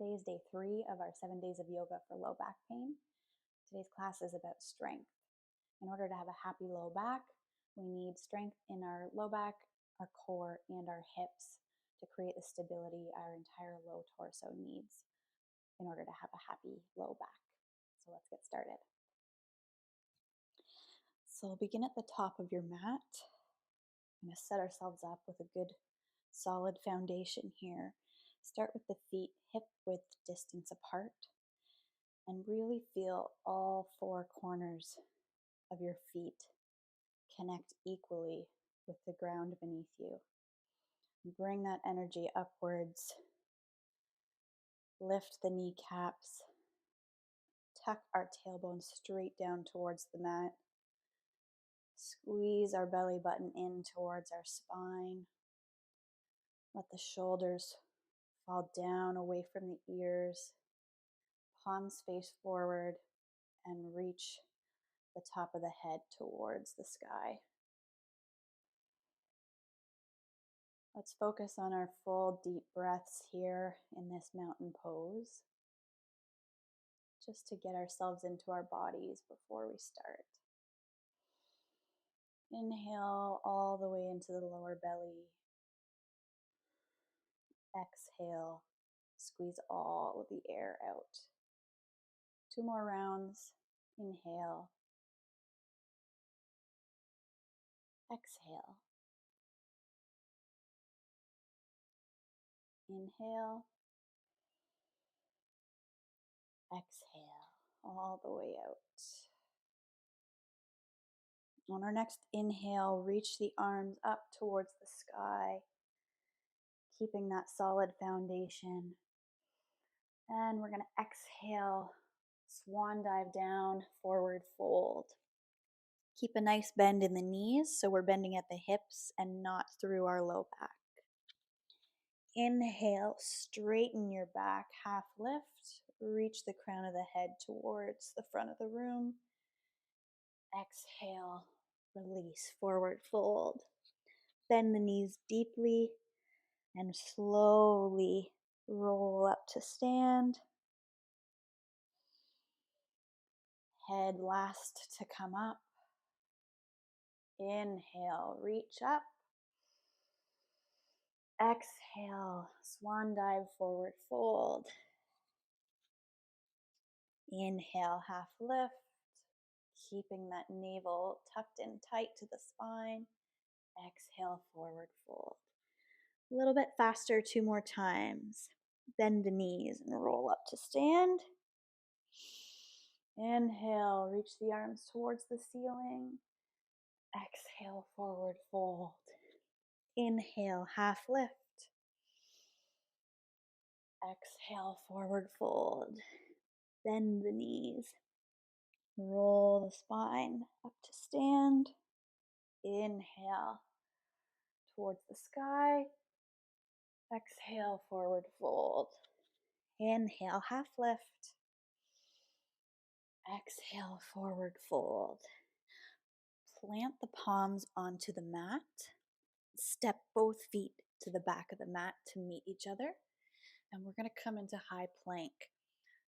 Today is day 3 of our 7 days of yoga for low back pain. Today's class is about strength. In order to have a happy low back, we need strength in our low back, our core, and our hips to create the stability our entire low torso needs in order to have a happy low back. So let's get started. So we'll begin at the top of your mat. I'm going to set ourselves up with a good solid foundation here. Start with the feet hip width distance apart and really feel all 4 corners of your feet connect equally with the ground beneath you. Bring that energy upwards. Lift the kneecaps. Tuck our tailbone straight down towards the mat. Squeeze our belly button in towards our spine. Let the shoulders fall down away from the ears. Palms face forward and reach the top of the head towards the sky. Let's focus on our full deep breaths here in this mountain pose, just to get ourselves into our bodies before we start. Inhale all the way into the lower belly. Exhale, squeeze all of the air out. 2 more rounds. Inhale. Exhale. Inhale. Exhale, all the way out. On our next inhale, reach the arms up towards the sky, keeping that solid foundation. And we're going to exhale, swan dive down, forward fold. Keep a nice bend in the knees, so we're bending at the hips and not through our low back. Inhale, straighten your back, half lift. Reach the crown of the head towards the front of the room. Exhale, release, forward fold. Bend the knees deeply and slowly roll up to stand. Head last to come up. Inhale, reach up. Exhale, swan dive, forward fold. Inhale, half lift, keeping that navel tucked in tight to the spine. Exhale, forward fold. A little bit faster, 2 more times. Bend the knees and roll up to stand. Inhale, reach the arms towards the ceiling. Exhale, forward fold. Inhale, half lift. Exhale, forward fold. Bend the knees. Roll the spine up to stand. Inhale towards the sky. Exhale, forward fold. Inhale, half lift. Exhale, forward fold. Plant the palms onto the mat. Step both feet to the back of the mat to meet each other. And we're going to come into high plank.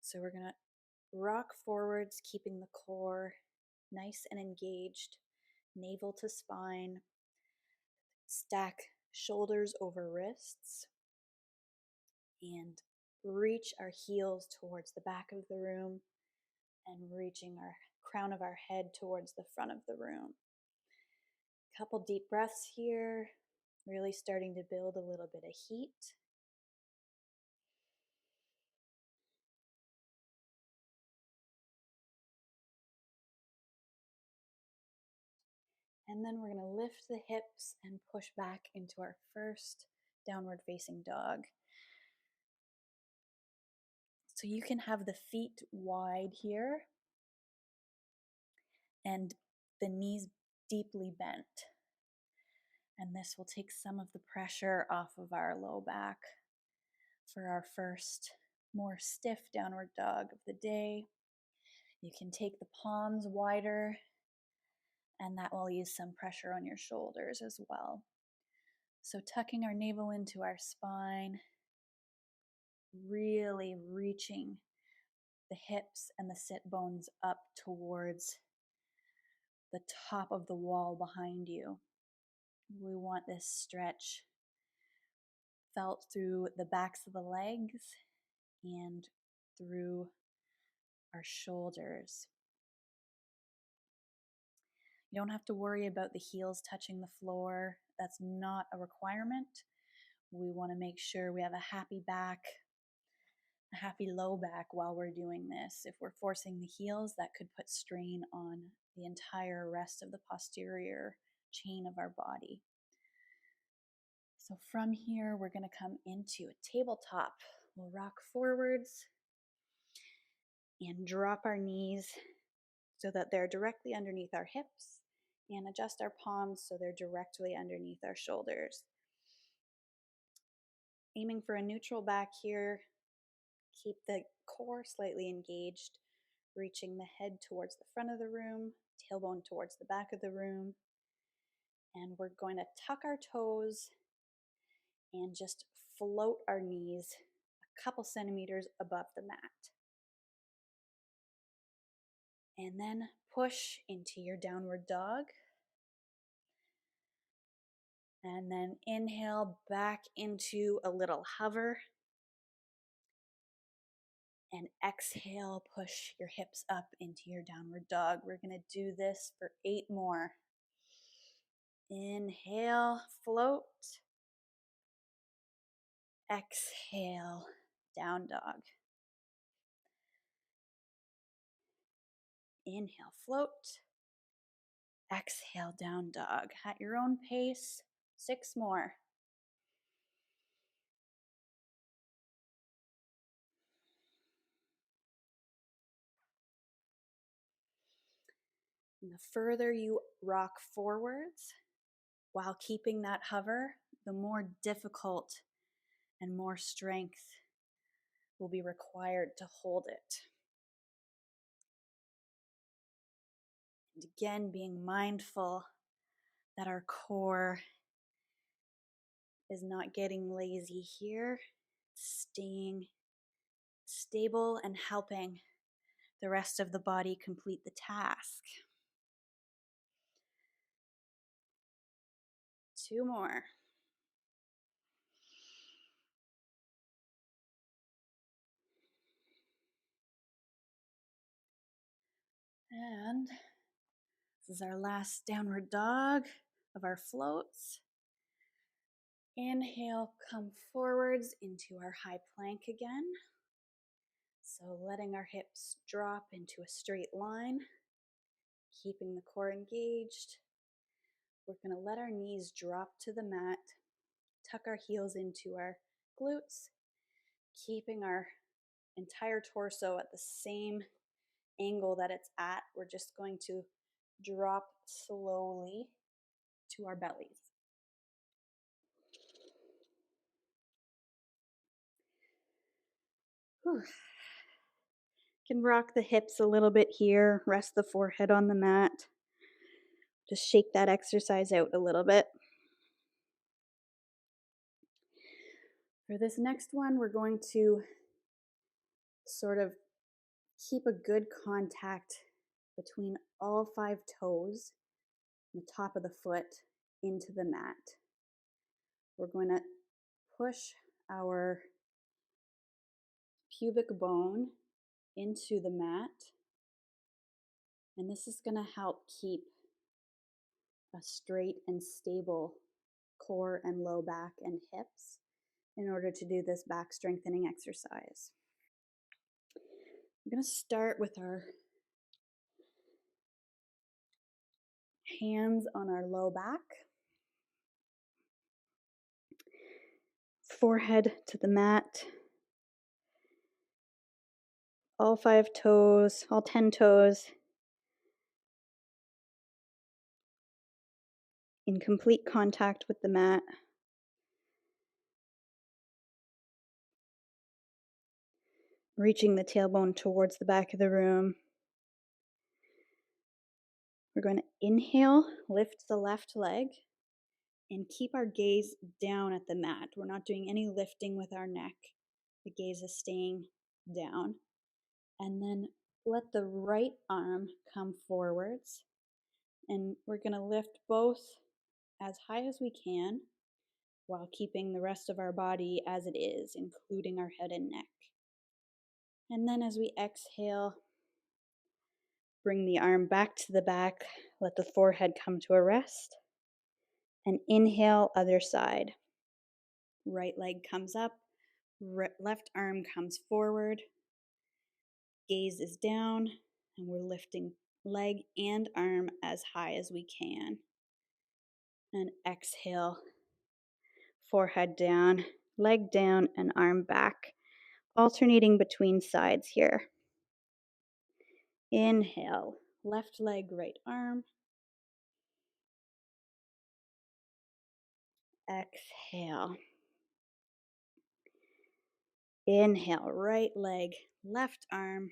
So we're going to rock forwards, keeping the core nice and engaged, navel to spine. Stack shoulders over wrists and reach our heels towards the back of the room and reaching our crown of our head towards the front of the room. Couple deep breaths here, really starting to build a little bit of heat. And then we're going to lift the hips and push back into our first downward facing dog. So you can have the feet wide here and the knees deeply bent. And this will take some of the pressure off of our low back for our first more stiff downward dog of the day. You can take the palms wider, and that will ease some pressure on your shoulders as well. So tucking our navel into our spine, really reaching the hips and the sit bones up towards the top of the wall behind you. We want this stretch felt through the backs of the legs and through our shoulders. You don't have to worry about the heels touching the floor. That's not a requirement. We want to make sure we have a happy back, a happy low back while we're doing this. If we're forcing the heels, that could put strain on the entire rest of the posterior chain of our body. So from here, we're going to come into a tabletop. We'll rock forwards and drop our knees so that they're directly underneath our hips, and adjust our palms so they're directly underneath our shoulders. Aiming for a neutral back here. Keep the core slightly engaged, reaching the head towards the front of the room, tailbone towards the back of the room. And we're going to tuck our toes and just float our knees a couple centimeters above the mat. And then push into your downward dog. And then inhale back into a little hover. And exhale, push your hips up into your downward dog. We're going to do this for 8 more. Inhale, float. Exhale, down dog. Inhale, float. Exhale, down dog. At your own pace, 6 more. And the further you rock forwards while keeping that hover, the more difficult and more strength will be required to hold it. And again, being mindful that our core is not getting lazy here, staying stable and helping the rest of the body complete the task. 2 more. And this is our last downward dog of our floats. Inhale, come forwards into our high plank again. So letting our hips drop into a straight line, keeping the core engaged. We're going to let our knees drop to the mat, tuck our heels into our glutes, keeping our entire torso at the same angle that it's at. We're just going to drop slowly to our bellies. Whew. Can rock the hips a little bit here, rest the forehead on the mat. Just shake that exercise out a little bit. For this next one, we're going to sort of keep a good contact between all 5 toes, the top of the foot, into the mat. We're going to push our pubic bone into the mat, and this is going to help keep a straight and stable core and low back and hips in order to do this back strengthening exercise. I'm going to start with our hands on our low back, forehead to the mat, all 5 toes, all 10 toes in complete contact with the mat. Reaching the tailbone towards the back of the room. We're going to inhale, lift the left leg, and keep our gaze down at the mat. We're not doing any lifting with our neck. The gaze is staying down. And then let the right arm come forwards. And we're going to lift both as high as we can while keeping the rest of our body as it is, including our head and neck. And then as we exhale, bring the arm back to the back, let the forehead come to a rest, and inhale, other side. Right leg comes up, left arm comes forward, gaze is down, and we're lifting leg and arm as high as we can. And exhale, forehead down, leg down, and arm back, alternating between sides here. Inhale, left leg, right arm. Exhale. Inhale, right leg, left arm.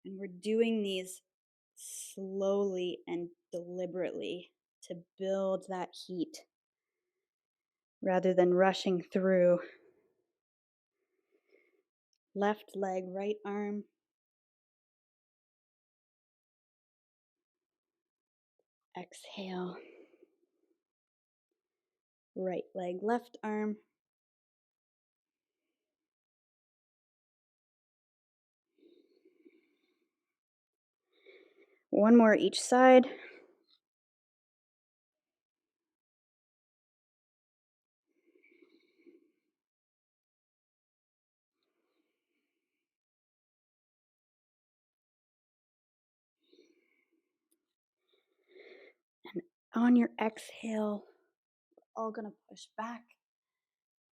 And we're doing these slowly and deliberately to build that heat rather than rushing through. Left leg, right arm. Exhale. Right leg, left arm. One more each side. And on your exhale, we're all going to push back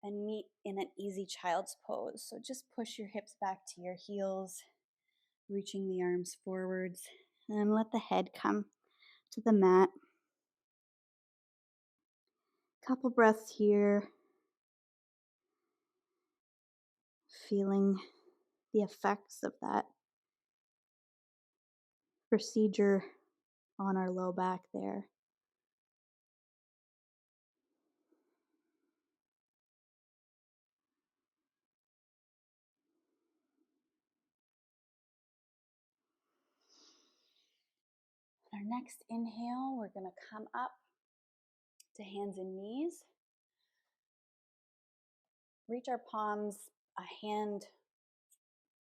and meet in an easy child's pose. So just push your hips back to your heels, reaching the arms forwards, and let the head come to the mat. Couple breaths here, feeling the effects of that procedure on our low back there. Our next inhale, we're going to come up to hands and knees. Reach our palms a hand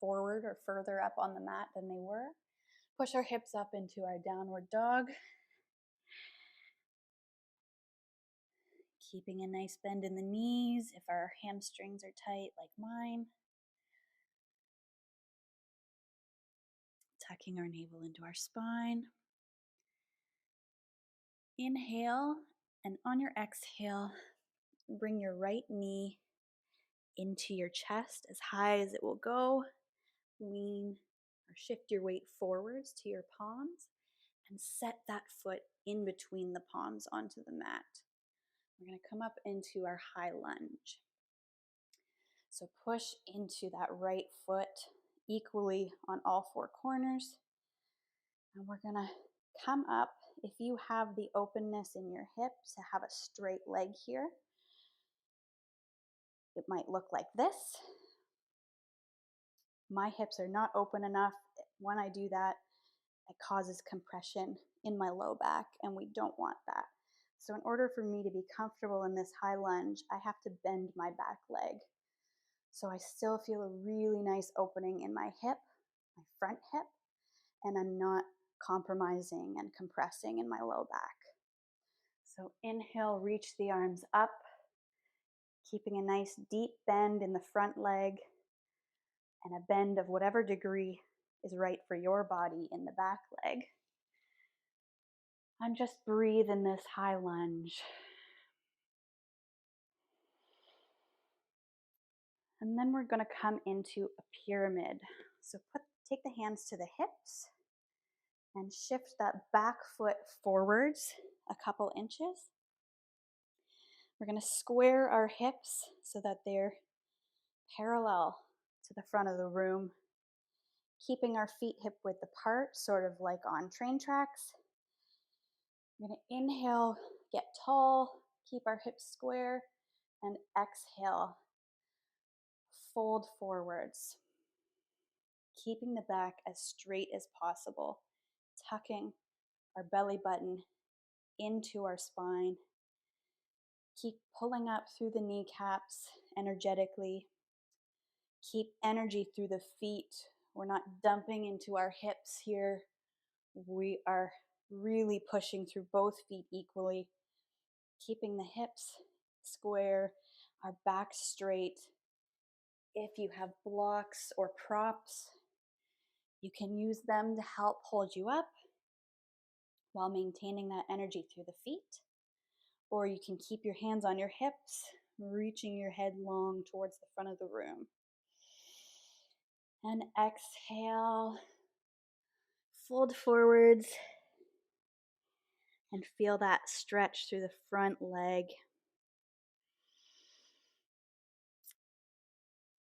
forward or further up on the mat than they were. Push our hips up into our downward dog. Keeping a nice bend in the knees if our hamstrings are tight like mine. Tucking our navel into our spine. Inhale, and on your exhale, bring your right knee into your chest as high as it will go. Lean or shift your weight forwards to your palms and set that foot in between the palms onto the mat. We're going to come up into our high lunge. So push into that right foot equally on all four corners. And we're going to come up. If you have the openness in your hip to have a straight leg here, it might look like this. My hips are not open enough. When I do that, it causes compression in my low back, and we don't want that. So in order for me to be comfortable in this high lunge, I have to bend my back leg. So I still feel a really nice opening in my hip, my front hip, and I'm not compromising and compressing in my low back. So inhale, reach the arms up, keeping a nice deep bend in the front leg and a bend of whatever degree is right for your body in the back leg. And just breathe in this high lunge. And then we're going to come into a pyramid. So take the hands to the hips and shift that back foot forwards a couple inches. We're going to square our hips so that they're parallel to the front of the room, keeping our feet hip width apart, sort of like on train tracks. We're going to inhale, get tall, keep our hips square, and exhale, fold forwards, keeping the back as straight as possible, tucking our belly button into our spine. Keep pulling up through the kneecaps energetically. Keep energy through the feet. We're not dumping into our hips here. We are really pushing through both feet equally, keeping the hips square, our back straight. If you have blocks or props, you can use them to help hold you up while maintaining that energy through the feet. Or you can keep your hands on your hips, reaching your head long towards the front of the room. And exhale, fold forwards, and feel that stretch through the front leg.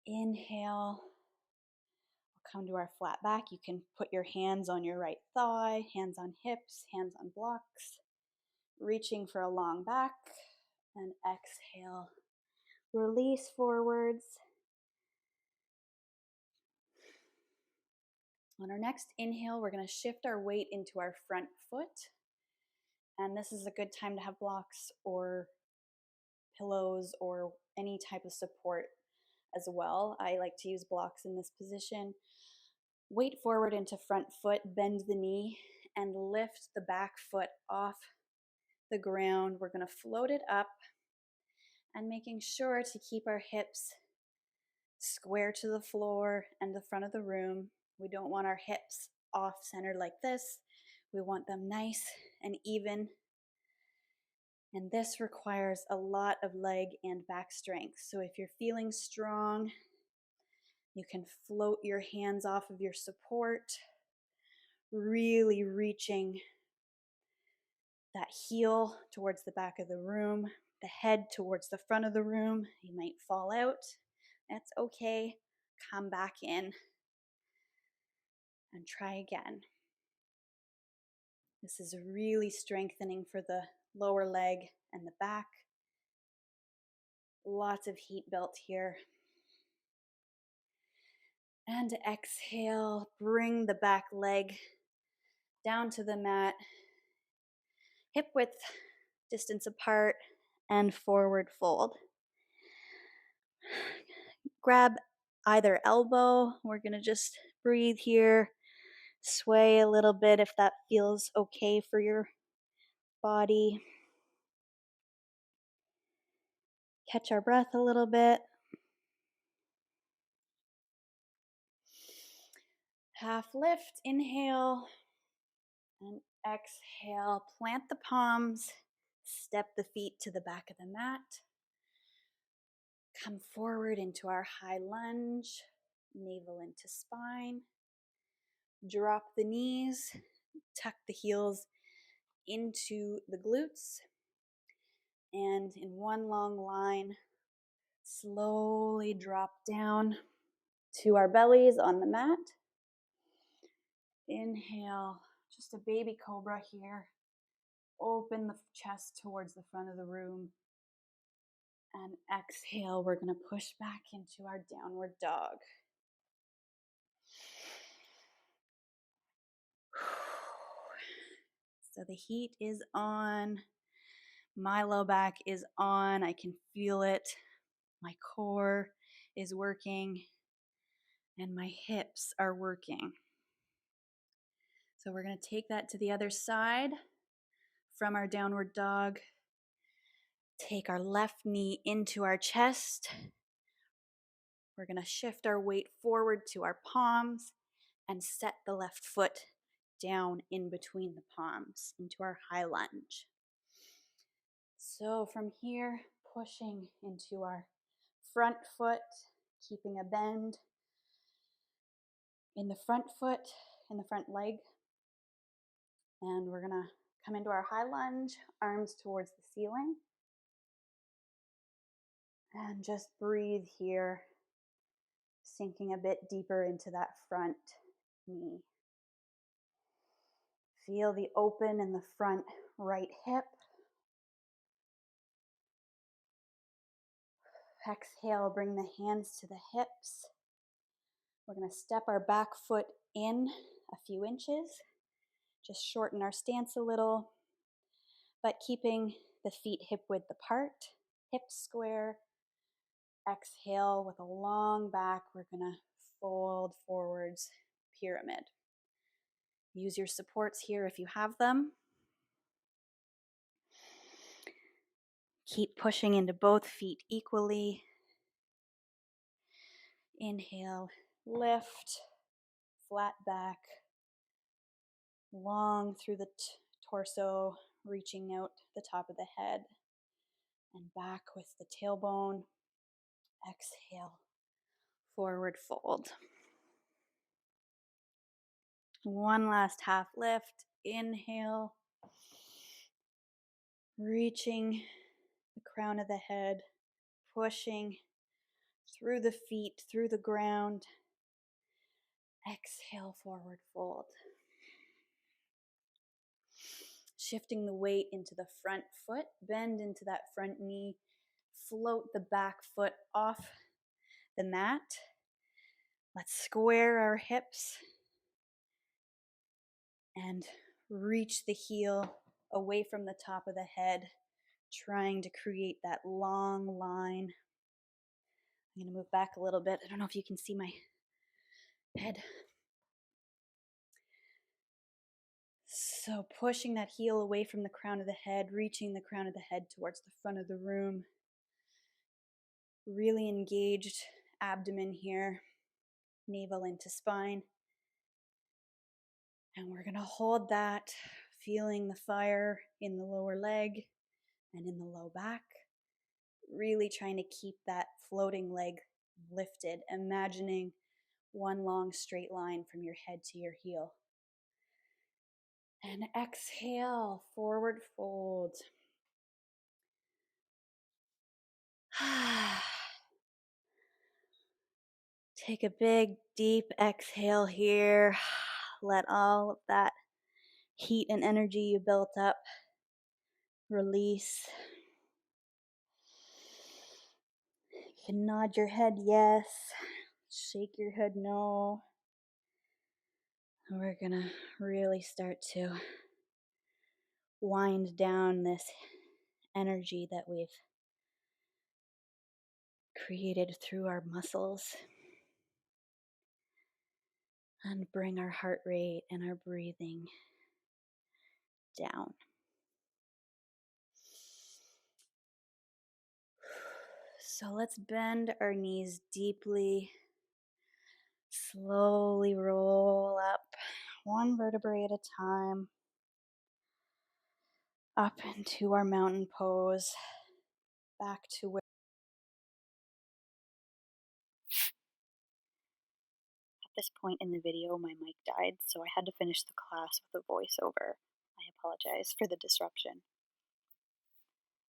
Inhale, we'll come to our flat back. You can put your hands on your right thigh, hands on hips, hands on blocks, reaching for a long back. And exhale, release forwards. On our next inhale, we're going to shift our weight into our front foot. And this is a good time to have blocks or pillows or any type of support as well. I like to use blocks in this position. Weight forward into front foot, bend the knee, and lift the back foot off the ground. We're going to float it up and making sure to keep our hips square to the floor and the front of the room. We don't want our hips off center like this. We want them nice and even. And this requires a lot of leg and back strength. So if you're feeling strong, you can float your hands off of your support, really reaching that heel towards the back of the room, the head towards the front of the room. You might fall out. That's okay. Come back in and try again. This is really strengthening for the lower leg and the back. Lots of heat built here. And exhale, bring the back leg down to the mat, hip width distance apart, and forward fold. Grab either elbow. We're going to just breathe here, sway a little bit if that feels okay for your body. Catch our breath a little bit. Half lift, inhale, and exhale. Plant the palms, step the feet to the back of the mat. Come forward into our high lunge, navel into spine. Drop the knees, tuck the heels into the glutes, and in one long line, slowly drop down to our bellies on the mat. Inhale, just a baby cobra here. Open the chest towards the front of the room. And exhale, we're going to push back into our downward dog. So the heat is on. My low back is on. I can feel it. My core is working. And my hips are working. So we're going to take that to the other side from our downward dog. Take our left knee into our chest. We're going to shift our weight forward to our palms and set the left foot down in between the palms into our high lunge. So from here, pushing into our front foot, keeping a bend in the front foot, in the front leg. And we're going to come into our high lunge, arms towards the ceiling. And just breathe here, sinking a bit deeper into that front knee. Feel the open in the front right hip. Exhale, bring the hands to the hips. We're going to step our back foot in a few inches. Just shorten our stance a little, but keeping the feet hip width apart, hips square. Exhale with a long back. We're going to fold forwards, pyramid. Use your supports here if you have them. Keep pushing into both feet equally. Inhale, lift, flat back, long through the torso, reaching out the top of the head, and back with the tailbone. Exhale, forward fold. One last half lift. Inhale, reaching the crown of the head, pushing through the feet, through the ground. Exhale, forward fold. Shifting the weight into the front foot, bend into that front knee, float the back foot off the mat. Let's square our hips and reach the heel away from the top of the head, trying to create that long line. I'm going to move back a little bit. I don't know if you can see my head. So pushing that heel away from the crown of the head, reaching the crown of the head towards the front of the room. Really engaged abdomen here, navel into spine. And we're going to hold that, feeling the fire in the lower leg and in the low back. Really trying to keep that floating leg lifted, imagining one long straight line from your head to your heel. And exhale, forward fold. Take a big, deep exhale here. Let all of that heat and energy you built up release. You can nod your head yes, shake your head no. And we're gonna really start to wind down this energy that we've created through our muscles and bring our heart rate and our breathing down. So let's bend our knees deeply, slowly roll up one vertebrae at a time, up into our mountain pose, back to where. At this point in the video, my mic died, so I had to finish the class with a voiceover. I apologize for the disruption.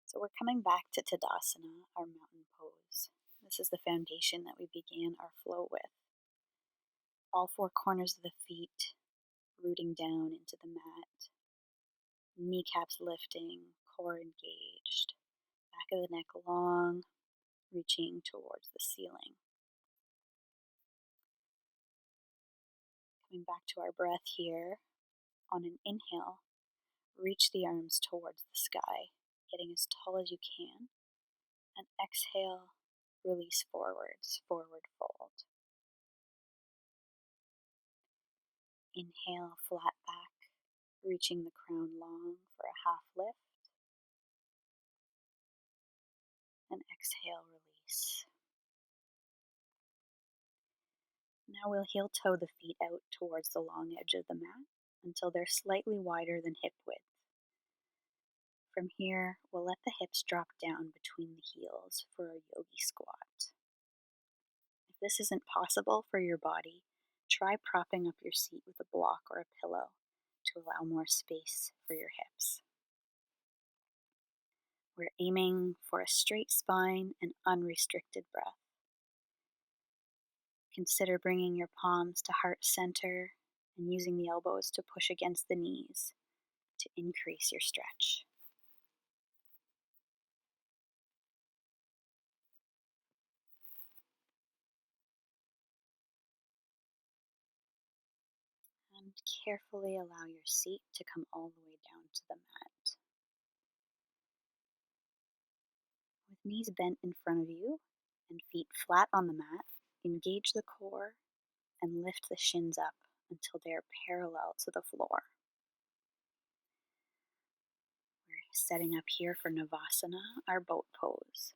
So we're coming back to Tadasana, our mountain pose. This is the foundation that we began our flow with. All four corners of the feet rooting down into the mat. Kneecaps lifting, core engaged. Back of the neck long, reaching towards the ceiling. Coming back to our breath here. On an inhale, reach the arms towards the sky, getting as tall as you can. And exhale, release forwards, forward fold. Inhale, flat back, reaching the crown long for a half lift. And exhale, release. Now we'll heel toe the feet out towards the long edge of the mat until they're slightly wider than hip width. From here, we'll let the hips drop down between the heels for a yogi squat. If this isn't possible for your body, try propping up your seat with a block or a pillow to allow more space for your hips. We're aiming for a straight spine and unrestricted breath. Consider bringing your palms to heart center and using the elbows to push against the knees to increase your stretch. And carefully allow your seat to come all the way down to the mat. With knees bent in front of you and feet flat on the mat, engage the core and lift the shins up until they are parallel to the floor. We're setting up here for Navasana, our boat pose.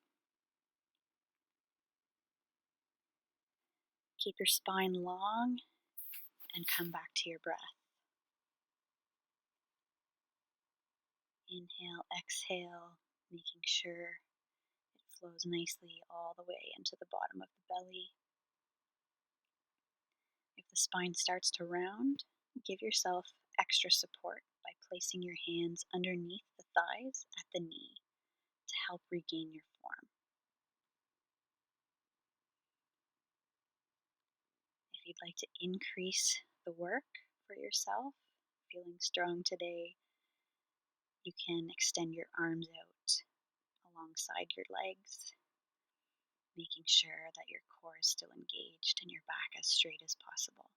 Keep your spine long and come back to your breath. Inhale, exhale, making sure it flows nicely all the way into the bottom of the belly. If the spine starts to round, give yourself extra support by placing your hands underneath the thighs at the knee to help regain your form. If you'd like to increase the work for yourself, feeling strong today, you can extend your arms out alongside your legs, making sure that your core is still engaged and your back as straight as possible.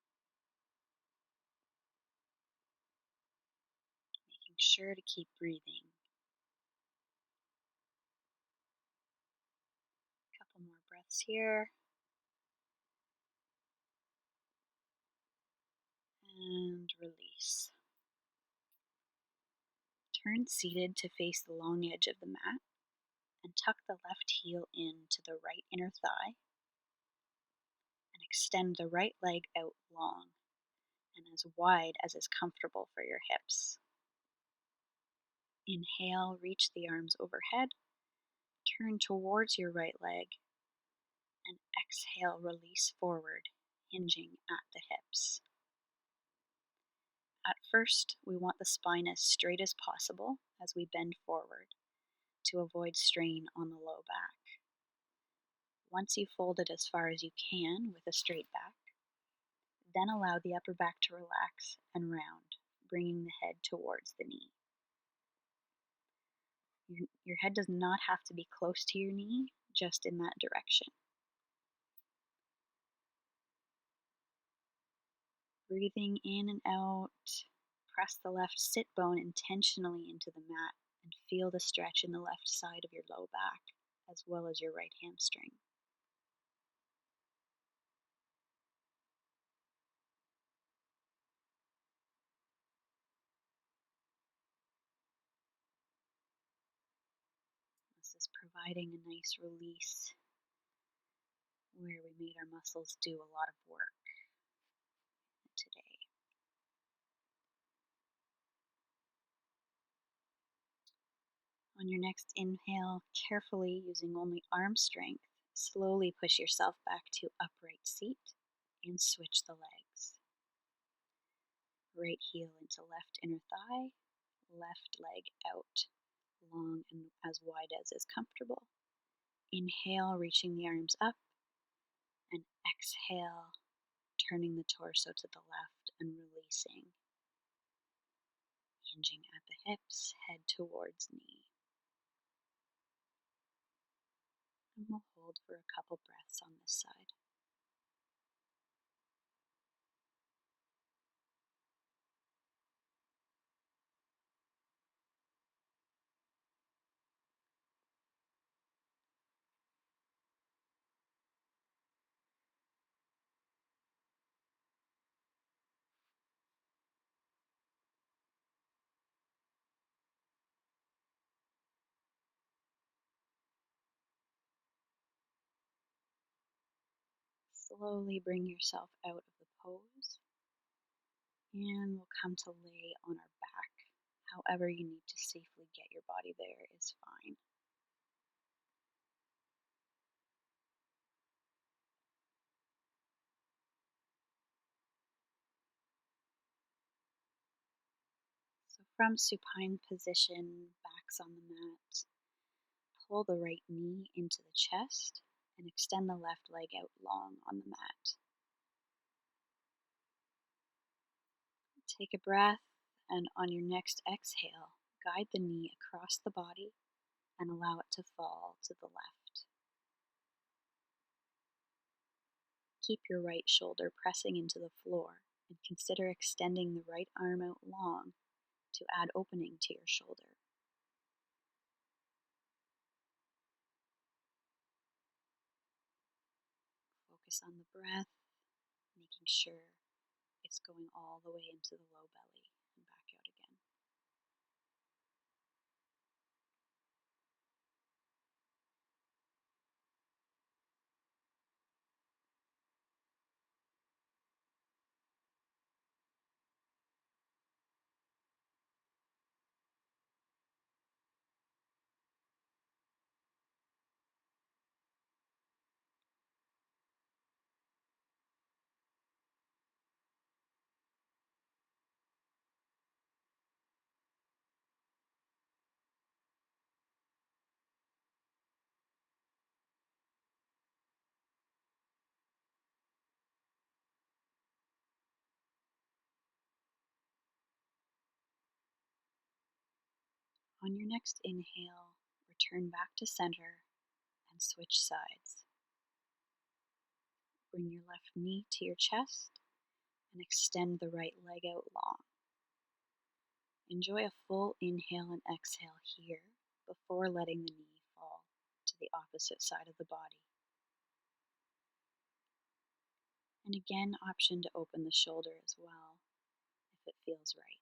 Making sure to keep breathing. A couple more breaths here. And release. Turn seated to face the long edge of the mat and tuck the left heel in to the right inner thigh and extend the right leg out long and as wide as is comfortable for your hips. Inhale, reach the arms overhead, turn towards your right leg, and exhale, release forward, hinging at the hips. At first, we want the spine as straight as possible as we bend forward to avoid strain on the low back. Once you fold it as far as you can with a straight back, then allow the upper back to relax and round, bringing the head towards the knee. Your head does not have to be close to your knee, just in that direction. Breathing in and out, press the left sit bone intentionally into the mat and feel the stretch in the left side of your low back, as well as your right hamstring. This is providing a nice release where we made our muscles do a lot of work today. On your next inhale, carefully using only arm strength, slowly push yourself back to upright seat and switch the legs. Right heel into left inner thigh, left leg out, long and as wide as is comfortable. Inhale, reaching the arms up, and exhale, turning the torso to the left and releasing. Hinging at the hips, head towards knee. And we'll hold for a couple breaths on this side. Slowly bring yourself out of the pose, and we'll come to lay on our back. However you need to safely get your body there is fine. So from supine position, backs on the mat, pull the right knee into the chest and extend the left leg out long on the mat. Take a breath, and on your next exhale, guide the knee across the body and allow it to fall to the left. Keep your right shoulder pressing into the floor and consider extending the right arm out long to add opening to your shoulder. Focus on the breath, making sure it's going all the way into the low belly and back out again. On your next inhale, return back to center and switch sides. Bring your left knee to your chest and extend the right leg out long. Enjoy a full inhale and exhale here before letting the knee fall to the opposite side of the body. And again, option to open the shoulder as well if it feels right.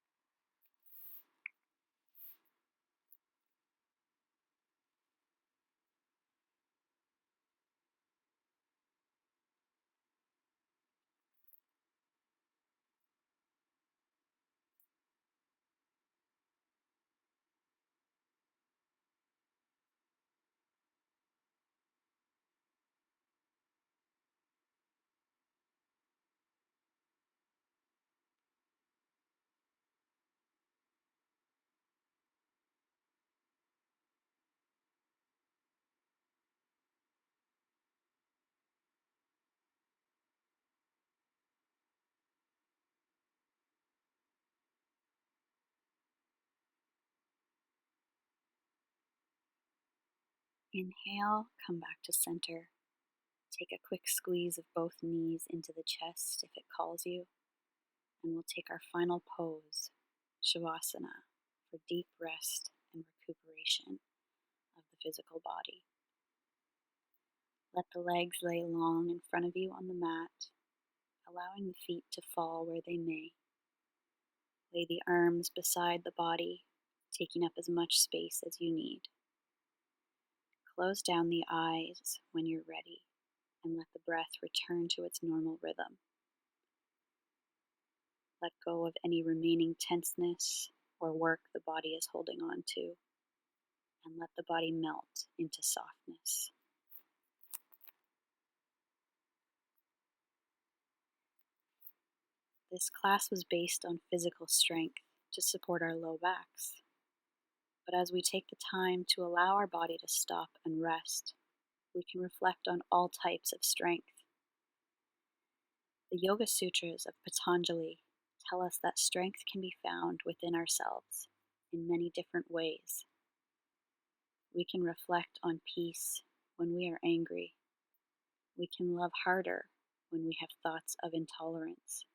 Inhale, come back to center. Take a quick squeeze of both knees into the chest if it calls you, and we'll take our final pose, Shavasana, for deep rest and recuperation of the physical body. Let the legs lay long in front of you on the mat, allowing the feet to fall where they may. Lay the arms beside the body, taking up as much space as you need. Close down the eyes when you're ready and let the breath return to its normal rhythm. Let go of any remaining tenseness or work the body is holding on to, and let the body melt into softness. This class was based on physical strength to support our low backs. But as we take the time to allow our body to stop and rest, we can reflect on all types of strength. The Yoga Sutras of Patanjali tell us that strength can be found within ourselves in many different ways. We can reflect on peace when we are angry. We can love harder when we have thoughts of intolerance.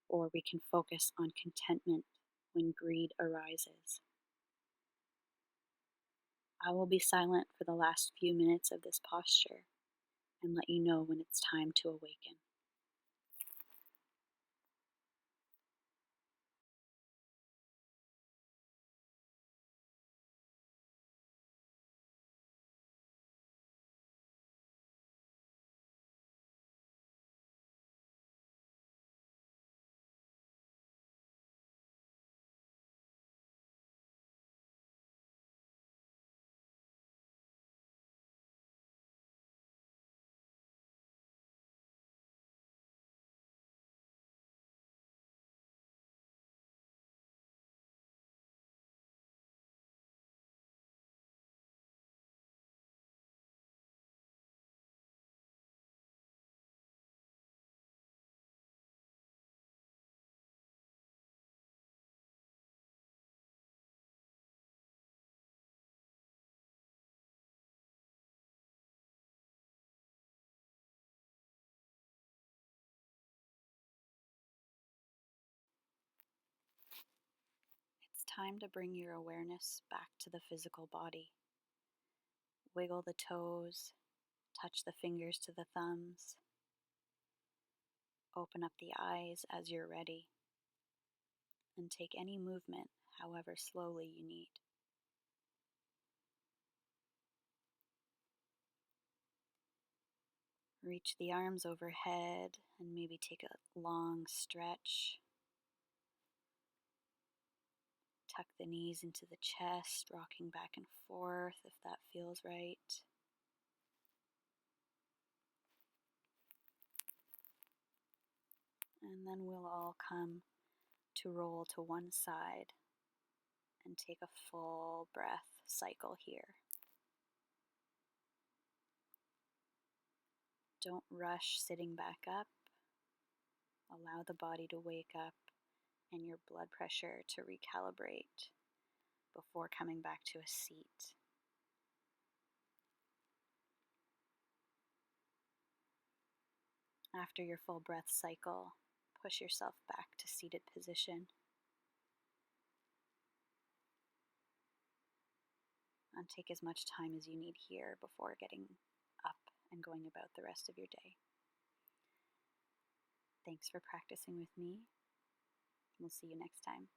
Or we can focus on contentment when greed arises. I will be silent for the last few minutes of this posture and let you know when it's time to awaken. time to bring your awareness back to the physical body. Wiggle the toes, touch the fingers to the thumbs. Open up the eyes as you're ready, and take any movement, however slowly you need. Reach the arms overhead and maybe take a long stretch. Tuck the knees into the chest, rocking back and forth if that feels right. And then we'll all come to roll to one side and take a full breath cycle here. Don't rush sitting back up. Allow the body to wake up and your blood pressure to recalibrate before coming back to a seat. After your full breath cycle, push yourself back to seated position. And take as much time as you need here before getting up and going about the rest of your day. Thanks for practicing with me. We'll see you next time.